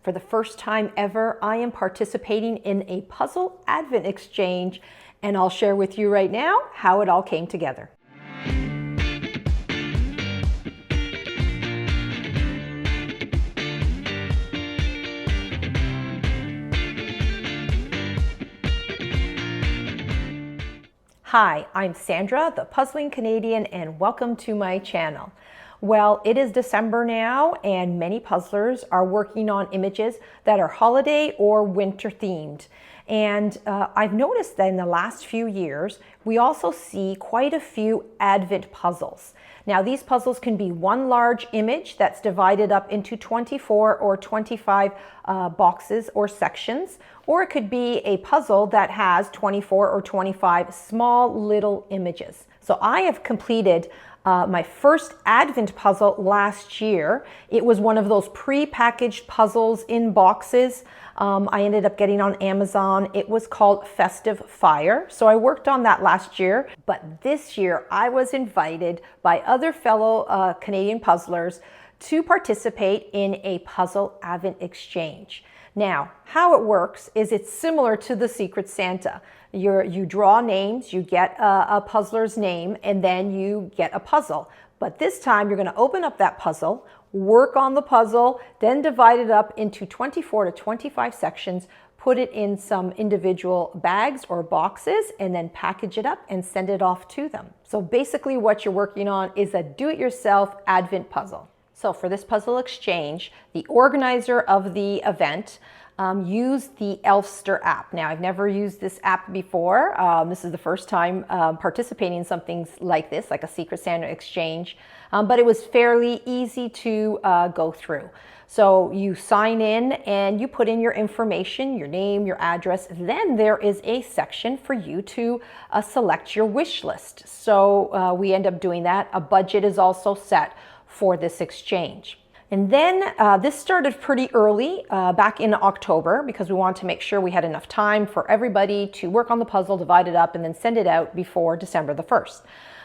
For the first time ever, I am participating in a puzzle advent exchange, and I'll share with you right now how it all came together. Hi, I'm Sandra, the Puzzling Canadian, and welcome to my channel. Well, it is December now, and many puzzlers are working on images that are holiday or winter themed. And I've noticed that in the last few years, we also see quite a few Advent puzzles. Now, these puzzles can be one large image that's divided up into 24 or 25 boxes or sections, or it could be a puzzle that has 24 or 25 small little images. So I have completed my first Advent puzzle last year. It was one of those pre-packaged puzzles in boxes. I ended up getting on Amazon. It was called Festive Fire. So I worked on that last year, but this year I was invited by other fellow Canadian puzzlers to participate in a puzzle Advent exchange. Now, how it works is it's similar to the Secret Santa. You draw names, you get a puzzler's name, and then you get a puzzle. But this time you're going to open up that puzzle, work on the puzzle, then divide it up into 24 to 25 sections, put it in some individual bags or boxes, and then package it up and send it off to them. So basically what you're working on is a do-it-yourself Advent puzzle. So for this puzzle exchange, the organizer of the event used the Elfster app. Now, I've never used this app before. This is the first time participating in something like this, like a Secret Santa exchange, but it was fairly easy to go through. So you sign in and you put in your information, your name, your address. Then there is a section for you to select your wish list. So we end up doing that. A budget is also set for this exchange. And then this started pretty early, back in October, because we wanted to make sure we had enough time for everybody to work on the puzzle, divide it up, and then send it out before December the 1st.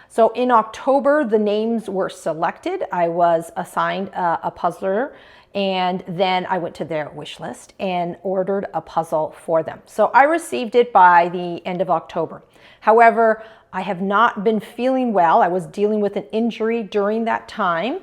So in October, the names were selected. I was assigned a puzzler, and then I went to their wish list and ordered a puzzle for them. So I received it by the end of October. However, I have not been feeling well. I was dealing with an injury during that time.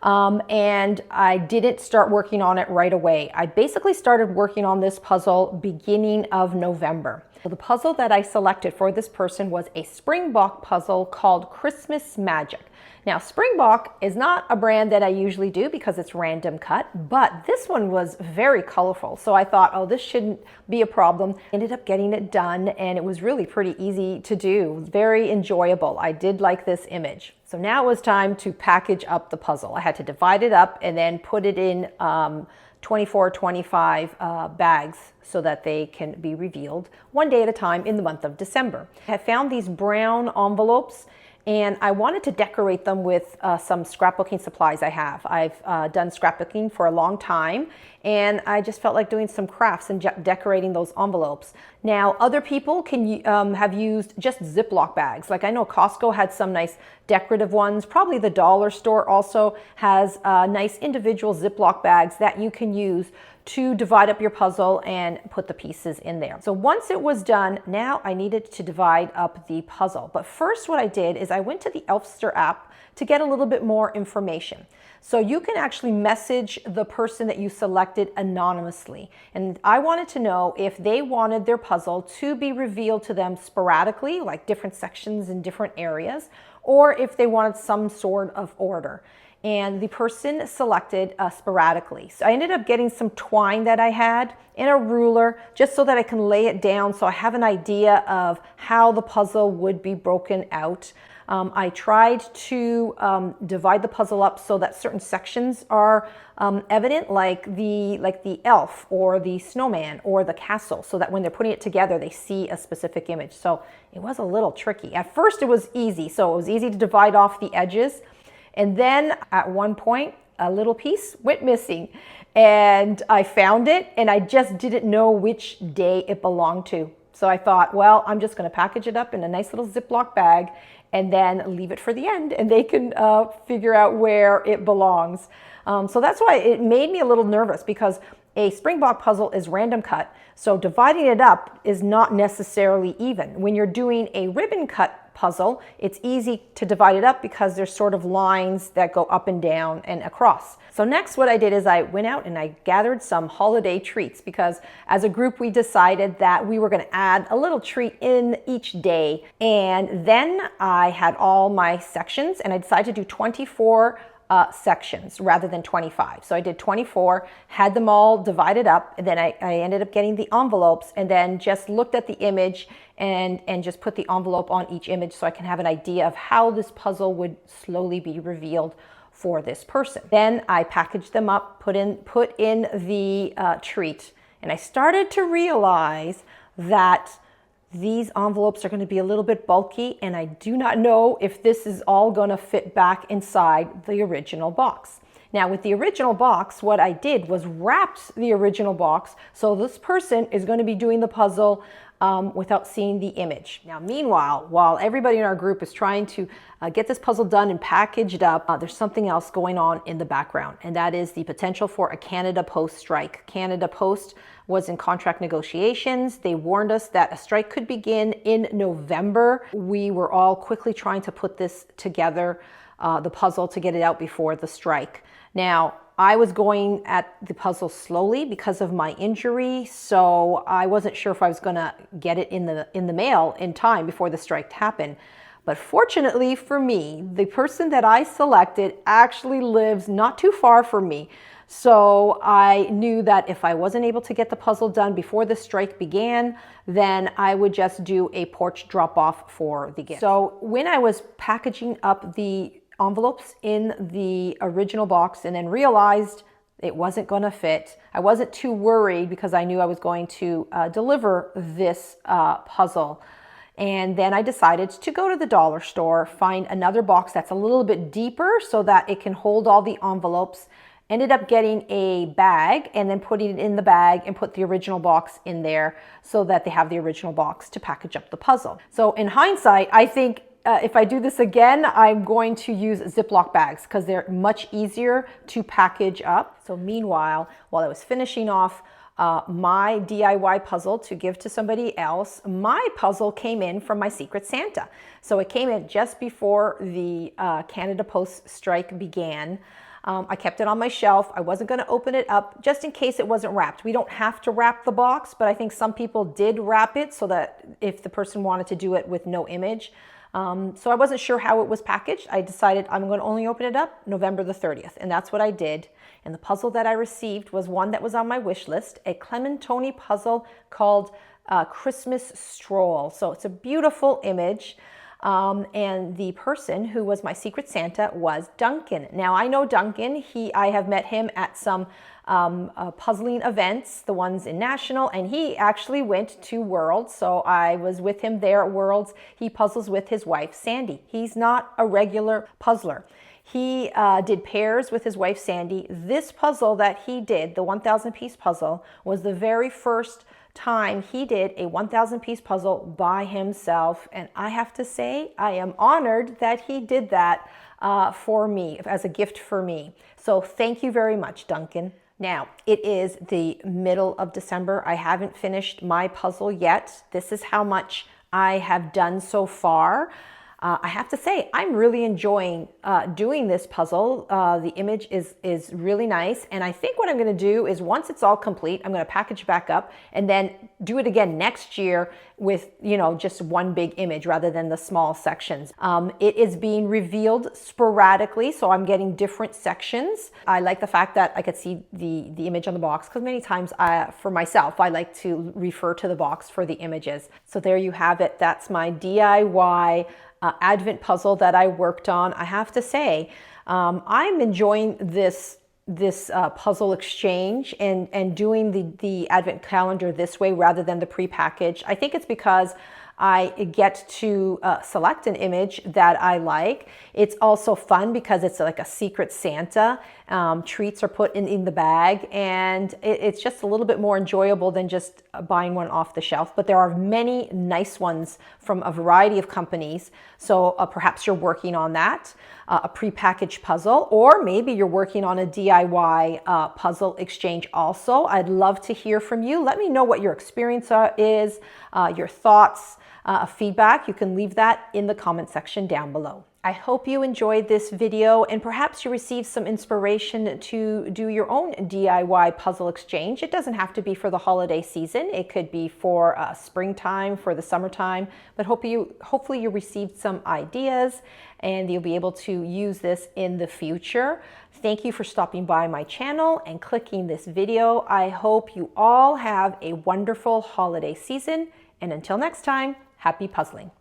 And I didn't start working on it right away. I basically started working on this puzzle beginning of November. So the puzzle that I selected for this person was a Springbok puzzle called Christmas Magic. Now, Springbok is not a brand that I usually do because it's random cut, but this one was very colorful. So I thought, oh, this shouldn't be a problem. Ended up getting it done, and it was really pretty easy to do. It was very enjoyable. I did like this image. So now it was time to package up the puzzle. I had to divide it up and then put it in 24, 25 bags so that they can be revealed one day at a time in the month of December. I found these brown envelopes, and I wanted to decorate them with some scrapbooking supplies I have. I've done scrapbooking for a long time, and I just felt like doing some crafts and decorating those envelopes. Now, other people can have used just Ziploc bags. Like I know Costco had some nice decorative ones. Probably the dollar store also has nice individual Ziploc bags that you can use to divide up your puzzle and put the pieces in there. So once it was done, now I needed to divide up the puzzle. But first what I did is I went to the Elfster app to get a little bit more information. So you can actually message the person that you selected anonymously. And I wanted to know if they wanted their puzzle to be revealed to them sporadically, like different sections in different areas, or if they wanted some sort of order. And the person selected sporadically. So I ended up getting some twine that I had and a ruler just so that I can lay it down so I have an idea of how the puzzle would be broken out. I tried to divide the puzzle up so that certain sections are evident, like the elf or the snowman or the castle, so that when they're putting it together, they see a specific image. So it was a little tricky. At first it was easy. So it was easy to divide off the edges. And then at one point, a little piece went missing, and I found it, and I just didn't know which day it belonged to. So I thought, well, I'm just going to package it up in a nice little Ziploc bag and then leave it for the end, and they can figure out where it belongs. So that's why it made me a little nervous, because A Springbok puzzle is random cut, so dividing it up is not necessarily even. When you're doing a ribbon cut puzzle, it's easy to divide it up because there's sort of lines that go up and down and across. So next what I did is I went out and I gathered some holiday treats, because as a group we decided that we were going to add a little treat in each day. And then I had all my sections and I decided to do 24 sections rather than 25. So I did 24, had them all divided up, and then I ended up getting the envelopes and then just looked at the image and just put the envelope on each image so I can have an idea of how this puzzle would slowly be revealed for this person. Then I packaged them up, put in the treat, and I started to realize that these envelopes are going to be a little bit bulky, and I do not know if this is all going to fit back inside the original box. Now with the original box, what I did was wrapped the original box, so this person is going to be doing the puzzle without seeing the image. Now meanwhile, while everybody in our group is trying to get this puzzle done and packaged up, there's something else going on in the background, and that is the potential for a Canada Post strike. Canada Post was in contract negotiations. They warned us that a strike could begin in November. We were all quickly trying to put this together, the puzzle, to get it out before the strike. Now, I was going at the puzzle slowly because of my injury, so I wasn't sure if I was going to get it in the mail in time before the strike happened. But fortunately for me, the person that I selected actually lives not too far from me. So I knew that if I wasn't able to get the puzzle done before the strike began, then I would just do a porch drop off for the gift. So when I was packaging up the envelopes in the original box and then realized it wasn't going to fit, I wasn't too worried because I knew I was going to deliver this puzzle. And then I decided to go to the dollar store, find another box that's a little bit deeper so that it can hold all the envelopes. Ended up getting a bag and then putting it in the bag and put the original box in there so that they have the original box to package up the puzzle. So in hindsight, I think if I do this again, I'm going to use Ziploc bags because they're much easier to package up. So meanwhile, while I was finishing off my DIY puzzle to give to somebody else, my puzzle came in from my Secret Santa. So it came in just before the Canada Post strike began. I kept it on my shelf. I wasn't going to open it up just in case it wasn't wrapped. We don't have to wrap the box, but I think some people did wrap it so that if the person wanted to do it with no image. So I wasn't sure how it was packaged. I decided I'm going to only open it up November the 30th, and that's what I did. And the puzzle that I received was one that was on my wish list, a Clementoni puzzle called Christmas Stroll. So it's a beautiful image. And the person who was my Secret Santa was Duncan. Now I know Duncan. I have met him at some puzzling events, the ones in National, and he actually went to Worlds. So I was with him there at Worlds. He puzzles with his wife, Sandy. He's not a regular puzzler. He did pairs with his wife, Sandy. This puzzle that he did, the 1,000 piece puzzle, was the very first time he did a 1,000 piece puzzle by himself, and I have to say I am honored that he did that for me, as a gift for me. So thank you very much, Duncan. Now it is the middle of December. I haven't finished my puzzle yet. This is how much I have done so far. I have to say, I'm really enjoying doing this puzzle. The image is really nice. And I think what I'm going to do is once it's all complete, I'm going to package it back up and then do it again next year with, just one big image rather than the small sections. It is being revealed sporadically, so I'm getting different sections. I like the fact that I could see the image on the box because many times for myself, I like to refer to the box for the images. So there you have it. That's my DIY Advent puzzle that I worked on. I have to say, I'm enjoying this puzzle exchange and doing the Advent calendar this way rather than the pre-packaged. I think it's because I get to select an image that I like. It's also fun because it's like a Secret Santa. Treats are put in the bag, and it's just a little bit more enjoyable than just buying one off the shelf. But there are many nice ones from a variety of companies. So perhaps you're working on that, a prepackaged puzzle, or maybe you're working on a DIY puzzle exchange also. I'd love to hear from you. Let me know what your experience is, your thoughts, feedback. You can leave that in the comment section down below. I hope you enjoyed this video and perhaps you received some inspiration to do your own DIY puzzle exchange. It doesn't have to be for the holiday season. It could be for springtime, for the summertime, but hopefully you received some ideas and you'll be able to use this in the future. Thank you for stopping by my channel and clicking this video. I hope you all have a wonderful holiday season, and until next time, happy puzzling.